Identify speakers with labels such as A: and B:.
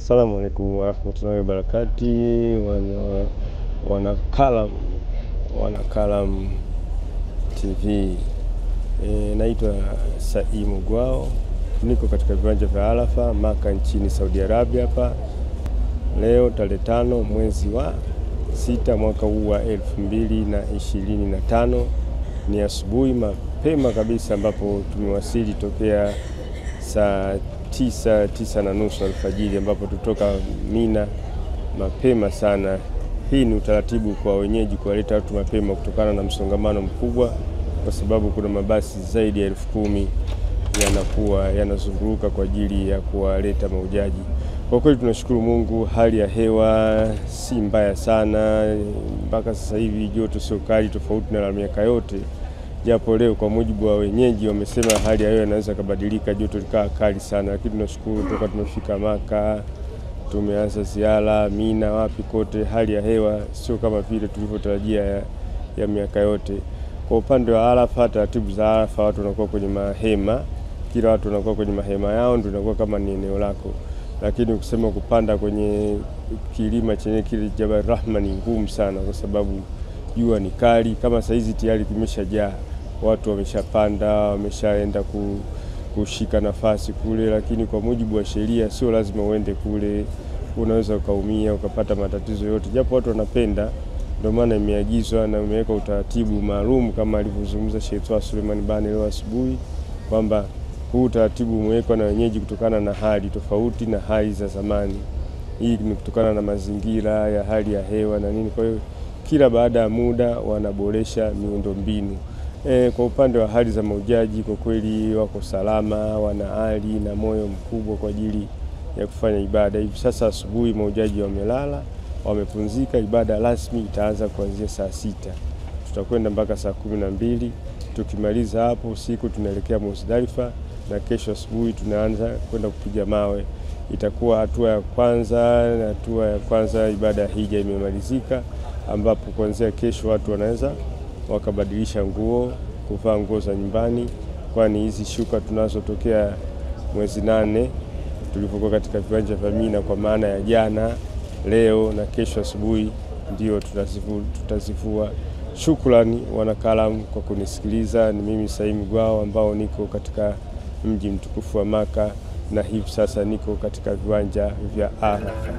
A: Assalamu alaikum warahmatullahi wabarakatuh. Wanakalam TV. Naitwa Saimu Gwao. Niko katika viwanja vya Arafa Maka nchini Saudi Arabia hapa. Leo tarehe 5 mwezi wa 6 mwaka huu wa 2025. Ni asubuhi mapema kabisa ambapo tumewasili tokea saa 9:09 alfajiri ambapo tutoka Mina mapema sana. Hii ni utaratibu kwa wenyeji kuwaleta watu mapema kutokana na msongamano mkubwa, kwa sababu kuna mabasi zaidi ya 10,000 yanakuwa yanazunguruka kwa ajili ya kuwaleta mahujaji. Kwa kweli tunashukuru Mungu, hali ya hewa si mbaya sana mpaka sasa hivi, joto sio kali tofauti na miaka yote. Japo leo kwa mujibu wa wenyeji wamesema hali ya hewa inaweza kubadilika, joto likawa kali sana, lakini tunashukuru toka tumefika Maka, tumeanza ziara Mina, wapi kote hali ya hewa sio kama vile tulivyotarajia ya miaka yote. Kwa upande wa Arafa, taratibu za Arafa, watu wanakuwa kwenye mahema, kila watu wanakuwa kwenye mahema yao, ndio inakuwa kama ni eneo lako. Lakini ukisema kupanda kwenye kilima chenye kile Jabal Rahma ni ngumu sana, kwa sababu jua ni kali. Kama saa hizi tayari kimeshajaa, watu wameshapanda, wameshaenda kushika nafasi kule, lakini kwa mujibu wa sheria sio lazima uende kule, unaweza ukaumia ukapata matatizo yote, japo watu wanapenda. Ndio maana imeagizwa na imeweka utaratibu maalum kama alivyozungumza Sheikh Suleiman Bani leo asubuhi, kwamba huu utaratibu umewekwa na wenyeji kutokana na hali tofauti na hali za zamani. Hii ni kutokana na mazingira ya hali ya hewa na nini. Kwa hiyo kila baada ya muda wanaboresha miundombinu. Kwa upande wa hali za mahujaji, kwa kweli wako salama, wana hali na moyo mkubwa kwa ajili ya kufanya ibada. Hivi sasa asubuhi mahujaji wamelala, wamepumzika. Ibada rasmi itaanza kuanzia saa 6. Tutakwenda mpaka saa 12. Tukimaliza hapo usiku tunaelekea Muzdalifa, na kesho asubuhi tunaanza kwenda kupiga mawe. Itakuwa hatua ya kwanza ibada ya hija imemalizika, ambapo kuanzia kesho watu wanaweza wakabadilisha nguo, kuvaa nguo za nyumbani, kwani hizi shuka tunazotokea mwezi 8 tulipokuwa katika viwanja vya Mina, kwa maana ya jana, leo na kesho asubuhi ndio tutazivua. Shukrani wanakalam kwa kunisikiliza. Ni mimi Saimu Gwao ambao niko katika mji mtukufu wa Maka, na hivi sasa niko katika viwanja vya Arafa.